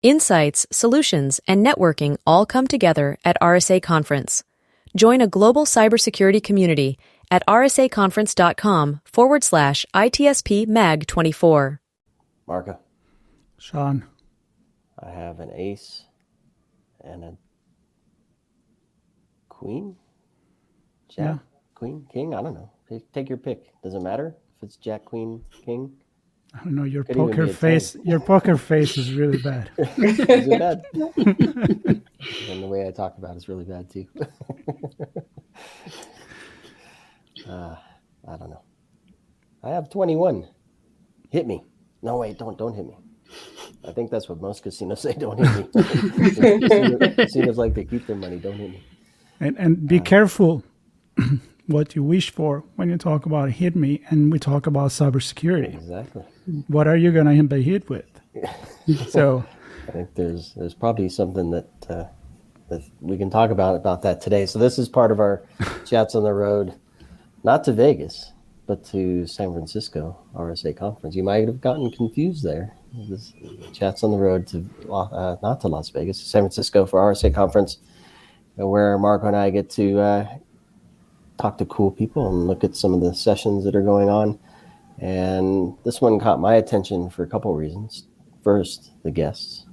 Insights, solutions, and networking all come together at RSA Conference. Join a global cybersecurity community at rsaconference.com/ITSP-MAG24. Marco. Sean. I have an ace and a queen? Jack? Yeah. Queen? King? I don't know. Take your pick. Does it matter if it's Jack, Queen, King? I don't know. Your poker face. Your poker face is really bad. Is it bad? And the way I talk about it is really bad too. I don't know. I have 21. Hit me. No, wait, don't hit me. I think that's what most casinos say. Don't hit me. Casinos like they keep their money. Don't hit me. And be careful what you wish for when you talk about hit me and we talk about cybersecurity. Exactly. What are you going to be hit with? So I think there's probably something that we can talk about that today. So this is part of our chats on the road, not to Vegas, but to San Francisco RSA conference. You might have gotten confused there. This chats on the road to not to Las Vegas, San Francisco for RSA conference, where Marco and I get to talk to cool people and look at some of the sessions that are going on. And this one caught my attention for a couple of reasons. First, the guests,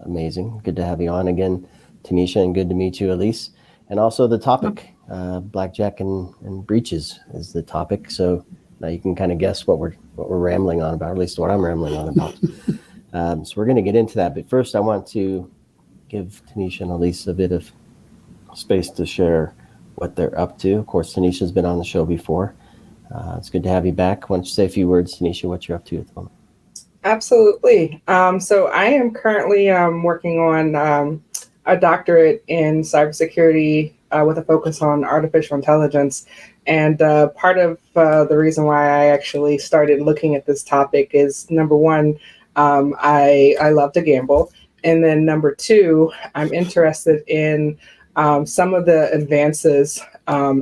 amazing. Good to have you on again, Tennisha, and good to meet you, Aleise. And also the topic, Blackjack and breaches is the topic. So now you can kind of guess what we're rambling on about, or at least what I'm rambling on about. So we're going to get into that. But first, I want to give Tennisha and Aleise a bit of space to share what they're up to. Of course, Tanisha's been on the show before. It's good to have you back. Why don't you say a few words, Tennisha, what you're up to at the moment? Absolutely. So I am currently working on a doctorate in cybersecurity with a focus on artificial intelligence. And part of the reason why I actually started looking at this topic is, number one, I love to gamble. And then number two, I'm interested in some of the advances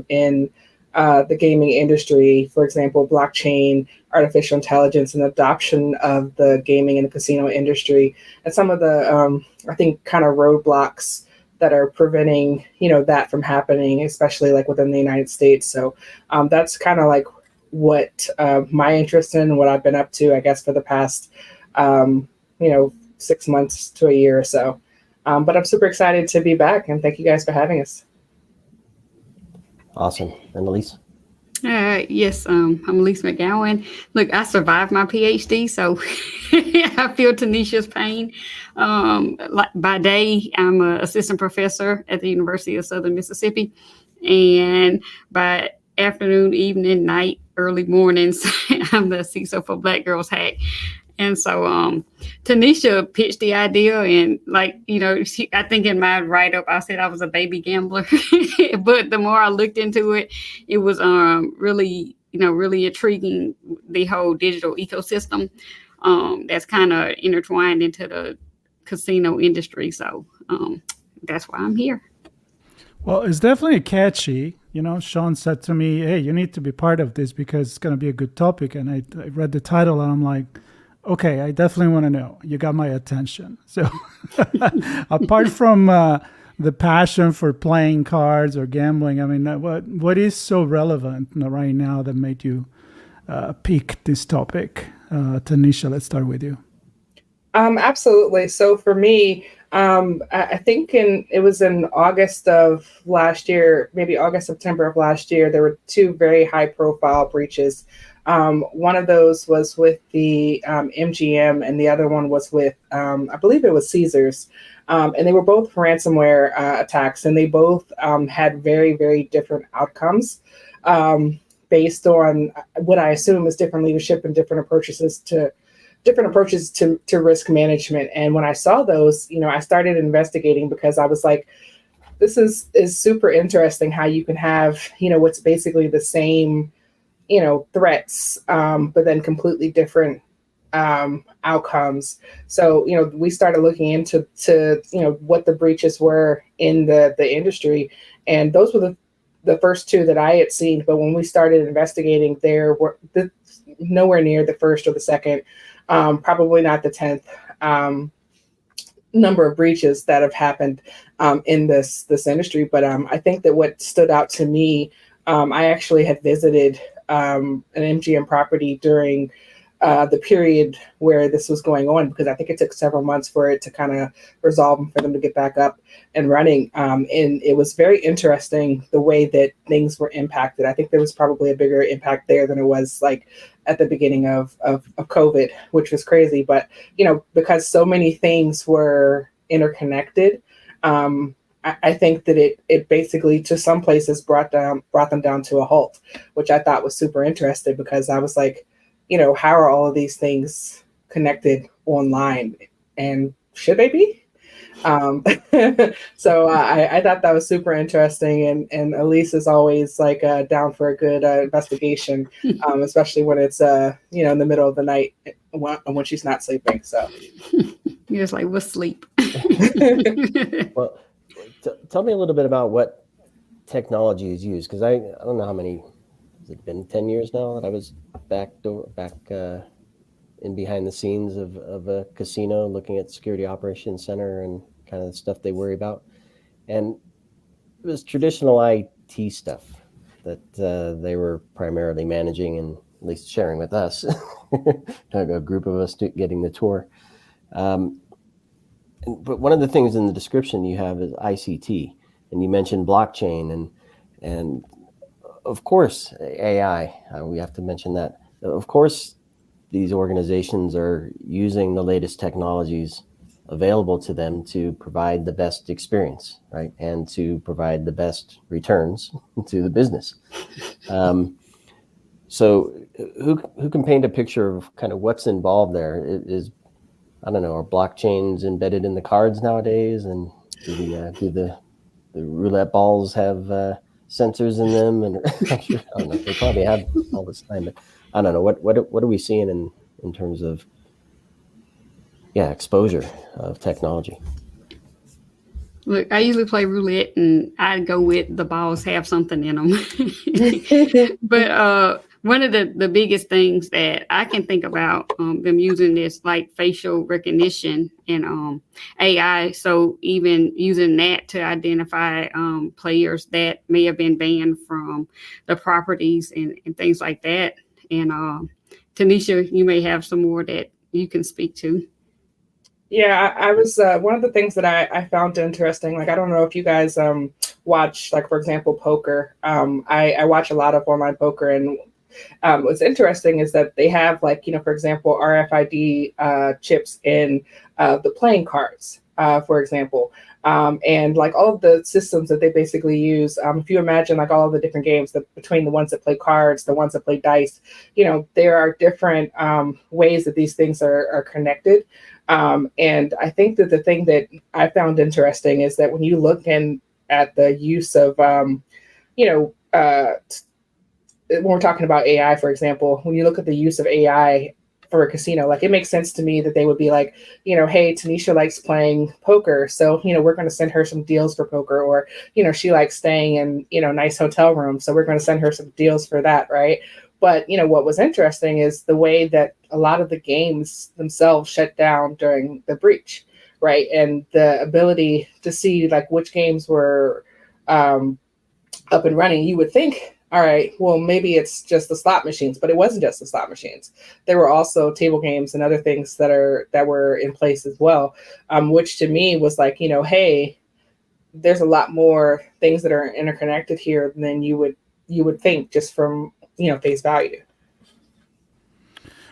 in the gaming industry, for example, blockchain, artificial intelligence, and adoption of the gaming and the casino industry, and some of the, I think, kind of roadblocks that are preventing, that from happening, especially like within the United States. So that's kind of like what my interest in, what I've been up to, I guess, for the past, 6 months to a year or so. But I'm super excited to be back, and thank you guys for having us. Awesome. And Aleise? Yes, I'm Aleise McGowan. Look, I survived my PhD, so I feel Tanisha's pain. Like by day, I'm an assistant professor at the University of Southern Mississippi, and by afternoon, evening, night, early mornings, I'm the CISO for Black Girls Hack. And so Tennisha pitched the idea, and I think in my write-up, I said I was a baby gambler. But the more I looked into it, it was really intriguing, the whole digital ecosystem that's kind of intertwined into the casino industry. So that's why I'm here. Well, it's definitely catchy. Sean said to me, hey, you need to be part of this because it's going to be a good topic. And I read the title and I'm like, okay, I definitely want to know. You got my attention. So apart from the passion for playing cards or gambling, I mean, what is so relevant right now that made you pick this topic? Tennisha, let's start with you. Absolutely. So for me, I think it was in August of last year, maybe August, September of last year, there were two very high profile breaches. One of those was with the MGM, and the other one was with, I believe it was Caesars. And they were both ransomware attacks, and they both had very, very different outcomes based on what I assume is different leadership and different approaches to risk management. And when I saw those, I started investigating because I was like, this is super interesting how you can have, what's basically the same threats, but then completely different outcomes. So, we started looking into what the breaches were in the industry. And those were the first two that I had seen. But when we started investigating, there were nowhere near the first or the second, probably not the 10th. number of breaches that have happened in this industry. But I think that what stood out to me, I actually had visited an MGM property during the period where this was going on, because I think it took several months for it to kind of resolve and for them to get back up and running. And it was very interesting the way that things were impacted. I think there was probably a bigger impact there than it was like at the beginning of COVID, which was crazy. But, because so many things were interconnected, I think that it basically, to some places, brought them down to a halt, which I thought was super interesting, because I was like, how are all of these things connected online, and should they be? So I thought that was super interesting, and Aleise is always like down for a good investigation, especially when it's in the middle of the night when she's not sleeping. So you're just like, we'll sleep. Well, tell me a little bit about what technology is used, because I don't know how many. Has it been 10 years now that I was back in behind the scenes of a casino, looking at security operations center and kind of the stuff they worry about? And it was traditional IT stuff that they were primarily managing, and at least sharing with us, a group of us getting the tour. But one of the things in the description you have is ICT, and you mentioned blockchain and of course, AI, we have to mention that. Of course, these organizations are using the latest technologies available to them to provide the best experience, right? And to provide the best returns to the business. So who can paint a picture of kind of what's involved there? I don't know, are blockchains embedded in the cards nowadays? And do the roulette balls have sensors in them? And I don't know, they probably have all this time, but I don't know, what are we seeing in terms of exposure of technology? Look, I usually play roulette, and I go with the balls have something in them. But one of the biggest things that I can think about them using this, like facial recognition and AI. So even using that to identify players that may have been banned from the properties and things like that. And Tennisha, you may have some more that you can speak to. Yeah, I was one of the things that I found interesting. Like, I don't know if you guys watch, like, for example, poker. I watch a lot of online poker, and what's interesting is that they have, like, for example, RFID chips in the playing cards, for example. And like all of the systems that they basically use, if you imagine like all of the different games between the ones that play cards, the ones that play dice, there are different ways that these things are connected. And I think that the thing that I found interesting is that when you look at the use of, when we're talking about AI, for example, when you look at the use of AI for a casino, like, it makes sense to me that they would be like, hey, Tennisha likes playing poker, so we're going to send her some deals for poker, or she likes staying in nice hotel rooms, so we're going to send her some deals for that, right? But what was interesting is the way that a lot of the games themselves shut down during the breach, right? And the ability to see like which games were up and running. You would think, all right, well, maybe it's just the slot machines, but it wasn't just the slot machines. There were also table games and other things that were in place as well, which to me was like, hey, there's a lot more things that are interconnected here than you would think just from face value.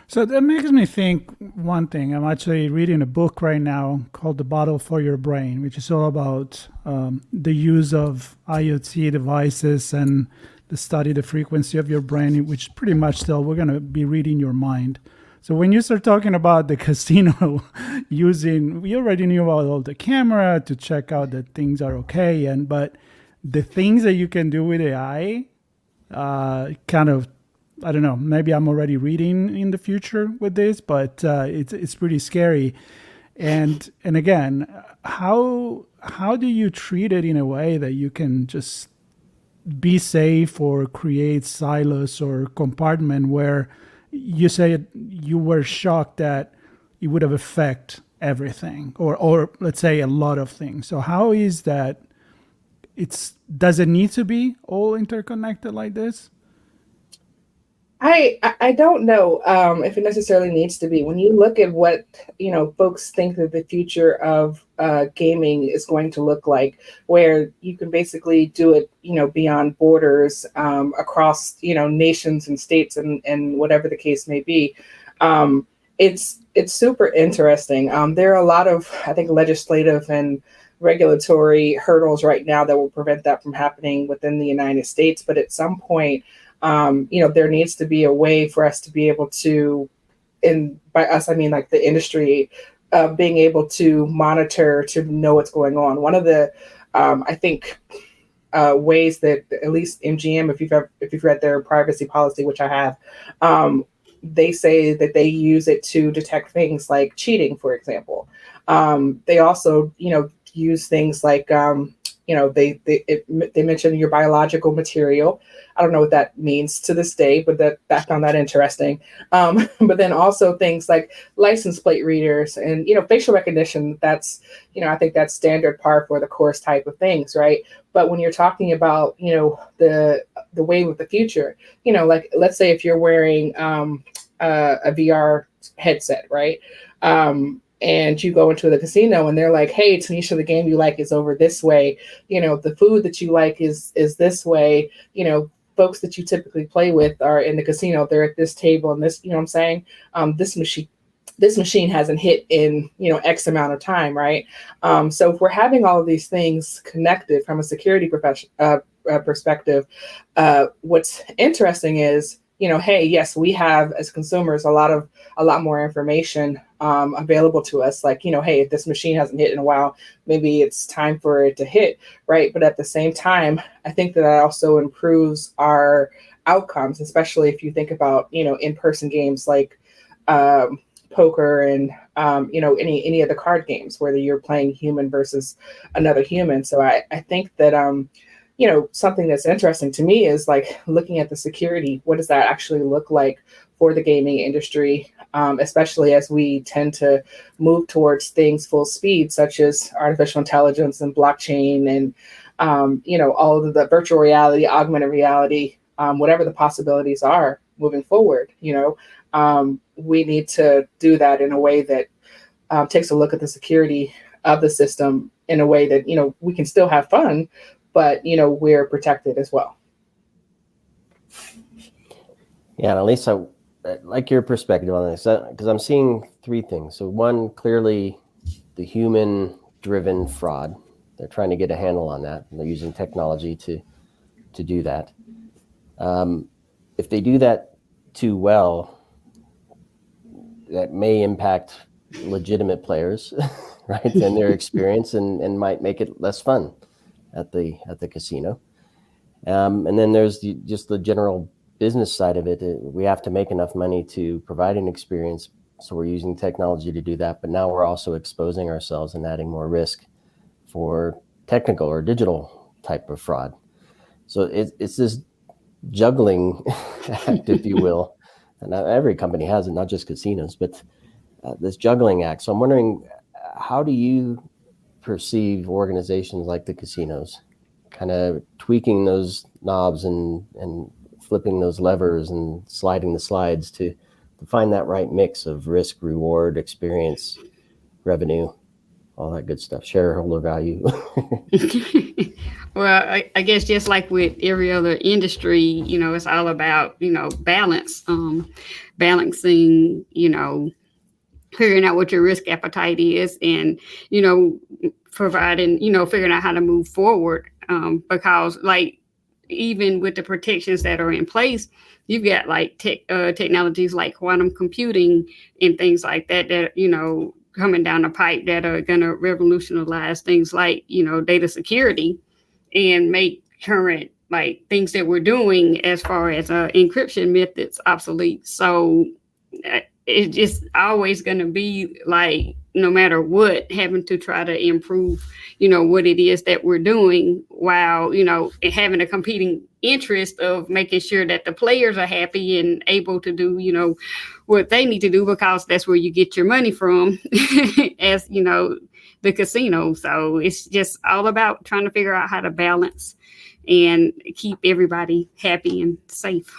So that makes me think one thing. I'm actually reading a book right now called The Battle for Your Brain, which is all about the use of IoT devices and the study the frequency of your brain, which pretty much still we're going to be reading your mind. So when you start talking about the casino we already knew about all the camera to check out that things are okay, but the things that you can do with AI, kind of, I don't know, maybe I'm already reading in the future with this, but it's pretty scary. And again, how do you treat it in a way that you can just be safe or create silos or compartment where you say you were shocked that it would have affect everything, or let's say a lot of things. So how is that? Does it need to be all interconnected like this? I don't know if it necessarily needs to be. When you look at what folks think that the future of gaming is going to look like, where you can basically do it beyond borders, across nations and states and whatever the case may be, it's super interesting. There are a lot of, I think, legislative and regulatory hurdles right now that will prevent that from happening within the United States. But at some point, there needs to be a way for us to be able to, and by us, I mean like the industry, being able to monitor, to know what's going on. One of the, I think, ways that at least MGM, if you've read their privacy policy, which I have, they say that they use it to detect things like cheating, for example. They also, use things like, they mentioned your biological material. I don't know what that means to this day, but I found that interesting. But then also things like license plate readers and, facial recognition. That's, I think that's standard par for the course type of things, right? But when you're talking about, the wave of the future, like let's say if you're wearing a VR headset, right? And you go into the casino and they're like, hey, Tennisha, the game you like is over this way. The food that you like is this way. Folks that you typically play with are in the casino. They're at this table and this, what I'm saying? This machine hasn't hit in, X amount of time, right? So if we're having all of these things connected from a security perspective, what's interesting is, hey, yes, we have as consumers a lot more information available to us. Like, hey, if this machine hasn't hit in a while, maybe it's time for it to hit, right? But at the same time, I think that also improves our outcomes, especially if you think about, in-person games like poker and any of the card games, whether you're playing human versus another human. So I think that something that's interesting to me is like looking at the security. What does that actually look like for the gaming industry, especially as we tend to move towards things full speed, such as artificial intelligence and blockchain and, all of the virtual reality, augmented reality, whatever the possibilities are moving forward. We need to do that in a way that takes a look at the security of the system in a way that, we can still have fun, but, we're protected as well. Yeah, and Aleise, I like your perspective on this, because I'm seeing three things. So one, clearly the human-driven fraud. They're trying to get a handle on that, and they're using technology to do that. If they do that too well, that may impact legitimate players, right, and their experience, and might make it less fun at the casino. And then there's just the general business side of it. We have to make enough money to provide an experience, so we're using technology to do that. But now we're also exposing ourselves and adding more risk for technical or digital type of fraud. So it's this juggling act, if you will. And every company has it, not just casinos, but this juggling act. So I'm wondering, how do you perceive organizations like the casinos kind of tweaking those knobs and flipping those levers and sliding the slides to find that right mix of risk, reward, experience, revenue, all that good stuff, shareholder value? Well, I guess just like with every other industry, it's all about, balance, balancing, figuring out what your risk appetite is and, providing, figuring out how to move forward. Because like, even with the protections that are in place, you've got like technologies like quantum computing and things like that, coming down the pipe that are going to revolutionize things like, data security and make current like things that we're doing as far as encryption methods obsolete. So it's just always going to be like no matter what, having to try to improve, what it is that we're doing, while, having a competing interest of making sure that the players are happy and able to do, what they need to do, because that's where you get your money from, as, the casino. So it's just all about trying to figure out how to balance and keep everybody happy and safe.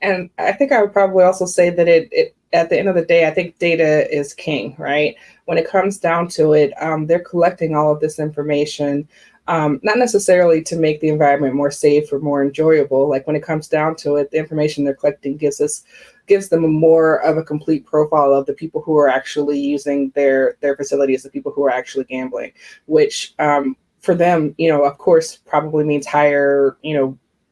And I think I would probably also say that it at the end of the day, I think data is king, right? When it comes down to it, they're collecting all of this information, not necessarily to make the environment more safe or more enjoyable. Like when it comes down to it, the information they're collecting gives them a more of a complete profile of the people who are actually using their facilities, the people who are actually gambling, which for them, of course, probably means higher,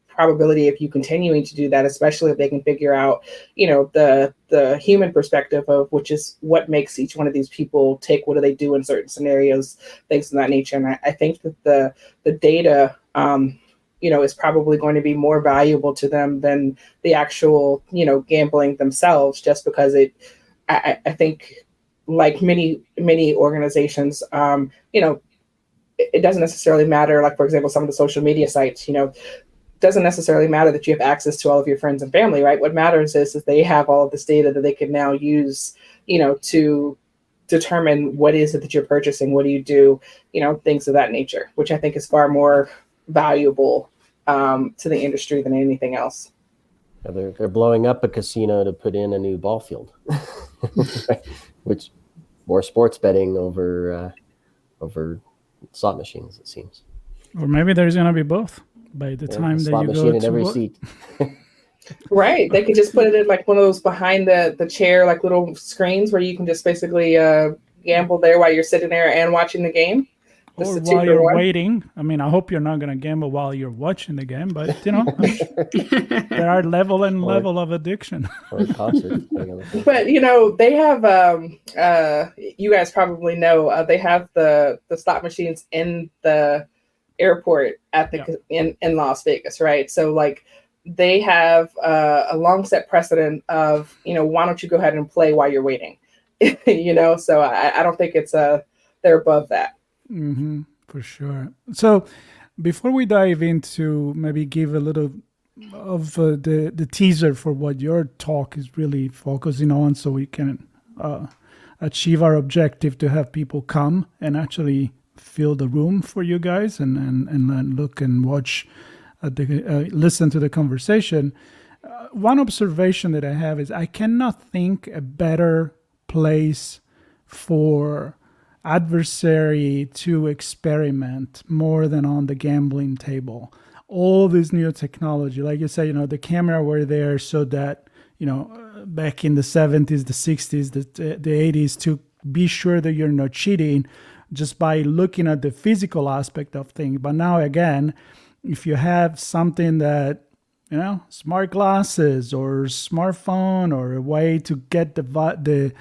probability of you continuing to do that, especially if they can figure out, the human perspective of which is what makes each one of these people tick. What do they do in certain scenarios, things of that nature. And I think that the data, is probably going to be more valuable to them than the actual, gambling themselves, just because I think like many organizations, it doesn't necessarily matter. Like, for example, some of the social media sites, doesn't necessarily matter that you have access to all of your friends and family, right? What matters is that they have all of this data that they can now use, to determine what is it that you're purchasing, what do you do, things of that nature, which I think is far more valuable to the industry than anything else. Yeah, they're blowing up a casino to put in a new ball field, which more sports betting over slot machines, it seems. Or maybe there's going to be both. By the time that you go in every seat. Right. They could just put it in like one of those behind the chair, like little screens where you can just basically gamble there while you're sitting there and watching the game. Or while you're waiting. I mean, I hope you're not going to gamble while you're watching the game, but there are level of addiction. Or a concert. But they have you guys probably know they have the slot machines in the airport at the in Las Vegas, right? So like they have a long set precedent of why don't you go ahead and play while you're waiting, So I don't think it's they're above that. Mm-hmm, for sure. So before we dive into maybe give a little of the teaser for what your talk is really focusing on, so we can achieve our objective to have people come and actually fill the room for you guys and look and watch, listen to the conversation. One observation that I have is I cannot think a better place for adversary to experiment more than on the gambling table. All this new technology, like you say, the camera were there so that, back in the 70s, the 60s, the 80s, to be sure that you're not cheating just by looking at the physical aspect of things. But now again, if you have something that, smart glasses or smartphone or a way to get the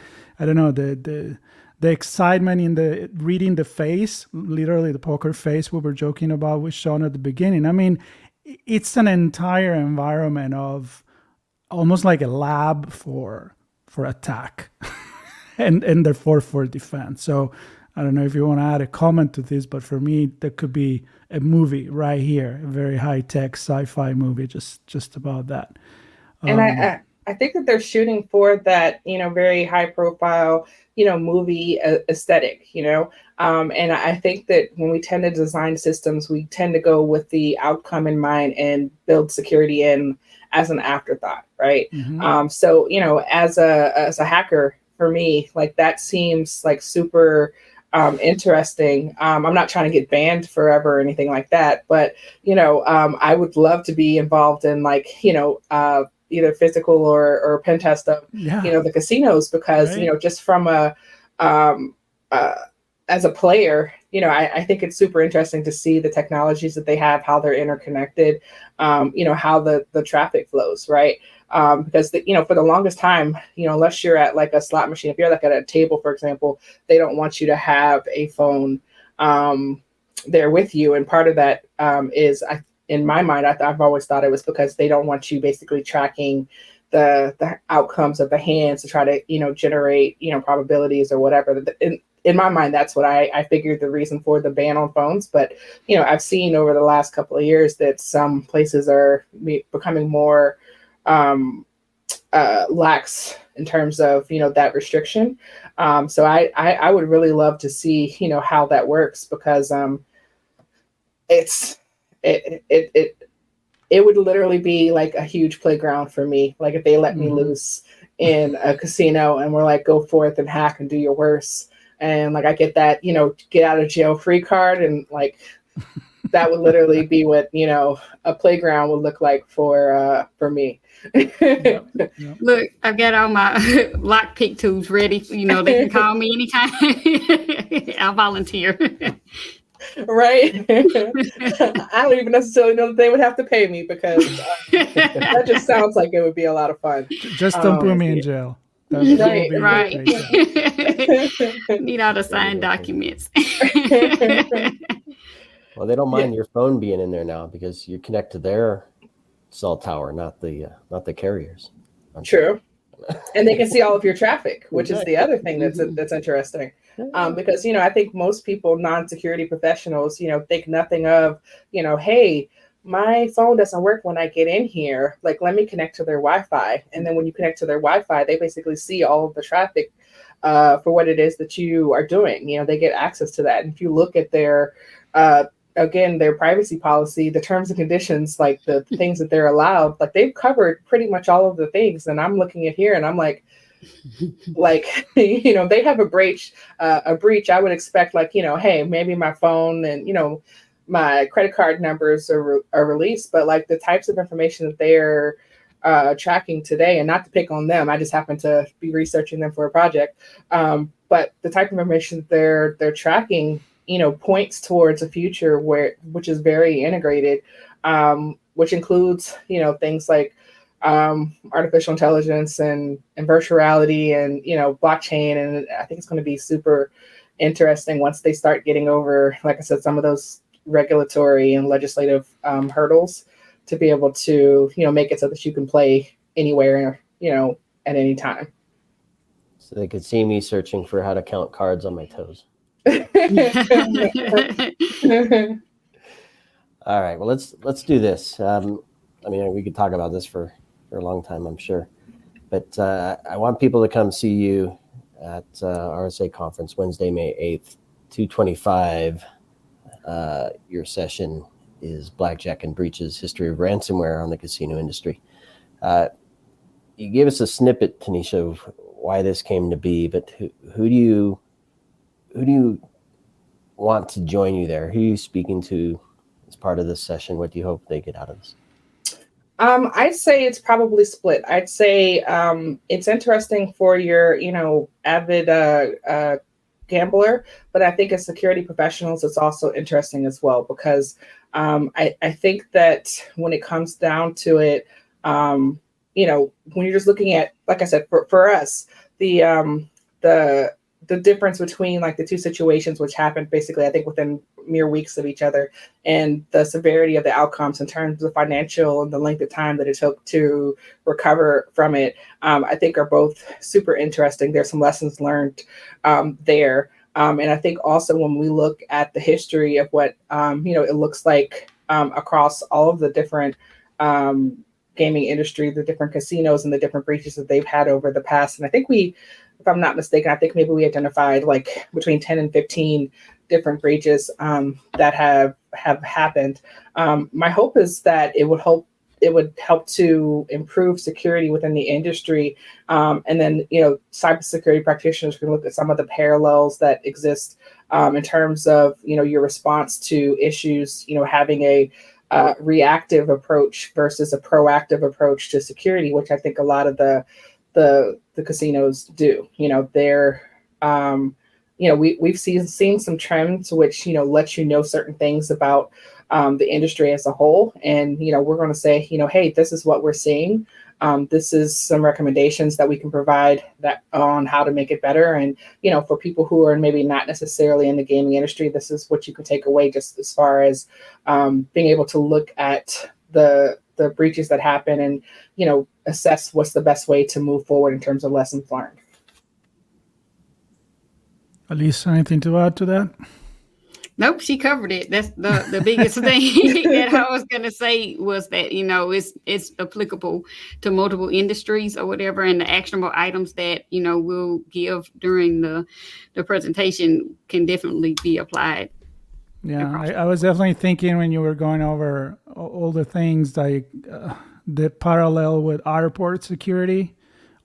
excitement in the reading the face, literally the poker face we were joking about with Sean at the beginning. I mean, it's an entire environment of almost like a lab for attack and therefore for defense. So I don't know if you want to add a comment to this, but for me, there could be a movie right here, a very high-tech sci-fi movie, just about that. And I think that they're shooting for that, very high-profile, movie aesthetic, and I think that when we tend to design systems, we tend to go with the outcome in mind and build security in as an afterthought, right? Mm-hmm. So, as a hacker, for me, like that seems like super interesting. I'm not trying to get banned forever or anything like that, but I would love to be involved in like either physical or pen test of the casinos, because right. Right. Just from as a player, I think it's super interesting to see the technologies that they have, how they're interconnected, how the traffic flows, right? Because for the longest time, unless you're at like a slot machine, if you're like at a table, for example, they don't want you to have a phone there with you. And part of that is, in my mind, I've always thought it was because they don't want you basically tracking the outcomes of the hands to try to, generate, probabilities or whatever. In my mind, that's what I figured the reason for the ban on phones. But, I've seen over the last couple of years that some places are becoming more lax in terms of, that restriction. So I would really love to see, how that works, because it would literally be like a huge playground for me. Like if they let me loose in a casino and we're like, go forth and hack and do your worst. And like, I get that, get out of jail free card. And like, that would literally be what, a playground would look like for me. Yep. Look, I've got all my lockpick tools ready. They can call me anytime. I'll volunteer. Right. I don't even necessarily know that they would have to pay me, because that just sounds like it would be a lot of fun. Just don't put me in jail. Right. Need all the signed documents. Well, they don't mind your phone being in there now, because you connect to their cell tower, not the carriers. True. And they can see all of your traffic, which is the other thing that's interesting. Because, I think most people, non-security professionals, think nothing of, hey, my phone doesn't work when I get in here. Like, let me connect to their Wi-Fi. And then when you connect to their Wi-Fi, they basically see all of the traffic for what it is that you are doing. They get access to that. And if you look at their their privacy policy, the terms and conditions, like the things that they're allowed, like they've covered pretty much all of the things. And I'm looking at here and I'm like, they have a breach. I would expect, like, hey, maybe my phone and, my credit card numbers are released, but like the types of information that they're tracking today, and not to pick on them, I just happen to be researching them for a project. But the type of information that they're tracking, points towards a future which is very integrated, which includes, things like artificial intelligence and virtual reality and, blockchain. And I think it's going to be super interesting once they start getting over, like I said, some of those regulatory and legislative hurdles, to be able to, make it so that you can play anywhere, at any time. So they could see me searching for how to count cards on my toes. All right. Well, let's do this. We could talk about this for a long time, I'm sure. But I want people to come see you at RSA Conference Wednesday, May 8th, 2:25. Your session is Blackjack and Breaches: History of Ransomware on the Casino Industry. You gave us a snippet, Tennisha, of why this came to be, but who do you want to join you there? Who are you speaking to as part of this session? What do you hope they get out of this? I'd say it's probably split. I'd say it's interesting for your, avid gambler, but I think as security professionals, it's also interesting as well, because I think that when it comes down to it, when you're just looking at, like I said, for us, the difference between like the two situations, which happened basically, I think, within mere weeks of each other, and the severity of the outcomes in terms of financial and the length of time that it took to recover from it, I think are both super interesting. There's some lessons learned there. And I think also when we look at the history of what, it looks like across all of the different gaming industry, the different casinos and the different breaches that they've had over the past. And I think if I'm not mistaken, I think maybe we identified like between 10 and 15 different breaches that have happened. My hope is that it would help to improve security within the industry. And then, cybersecurity practitioners can look at some of the parallels that exist in terms of, your response to issues, having a reactive approach versus a proactive approach to security, which I think a lot of the casinos do. We've seen some trends which, let you know certain things about the industry as a whole. And, we're going to say, hey, this is what we're seeing. This is some recommendations that we can provide that on how to make it better. And, for people who are maybe not necessarily in the gaming industry, this is what you can take away just as far as being able to look at the the breaches that happen and, assess what's the best way to move forward in terms of lessons learned. Aleise, anything to add to that? Nope, she covered it. That's the biggest thing that I was going to say was that, it's applicable to multiple industries or whatever. And the actionable items that, we'll give during the presentation can definitely be applied. Yeah, I was definitely thinking when you were going over all the things like the parallel with airport security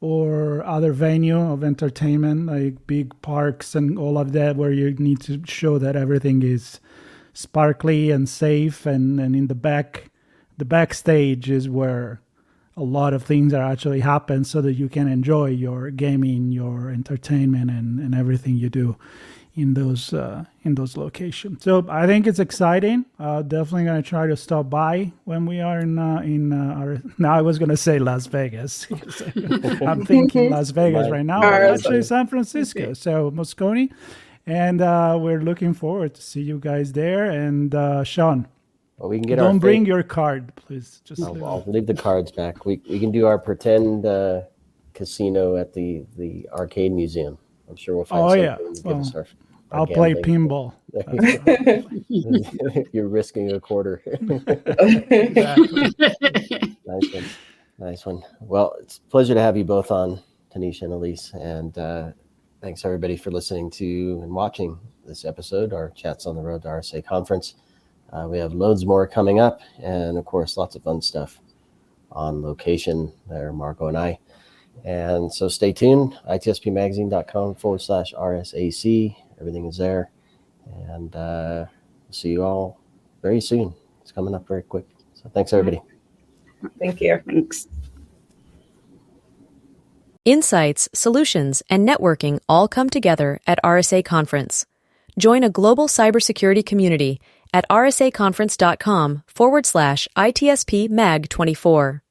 or other venue of entertainment, like big parks and all of that, where you need to show that everything is sparkly and safe. And in the backstage is where a lot of things are actually happen so that you can enjoy your gaming, your entertainment, and everything you do in those locations. So I think it's exciting. Definitely going to try to stop by when we are now I was going to say Las Vegas. I'm thinking Las Vegas right now. Actually San Francisco. So Moscone. And we're looking forward to see you guys there. And Sean, well, we can get don't bring your card, please. Just I'll leave the cards back. We can do our pretend casino at the arcade museum. I'm sure we'll find something to give us I'll play pinball. You're risking a quarter. Nice one. Well, it's a pleasure to have you both on, Tennisha and Aleise. And thanks everybody for listening to and watching this episode, our Chats on the Road to RSA Conference. We have loads more coming up, and of course, lots of fun stuff on location there, Marco and I. And so stay tuned, itspmagazine.com/RSAC. Everything is there. And we'll see you all very soon. It's coming up very quick. So thanks, everybody. Thank you. Thanks. Insights, solutions, and networking all come together at RSA Conference. Join a global cybersecurity community at rsaconference.com/ITSP Mag 24.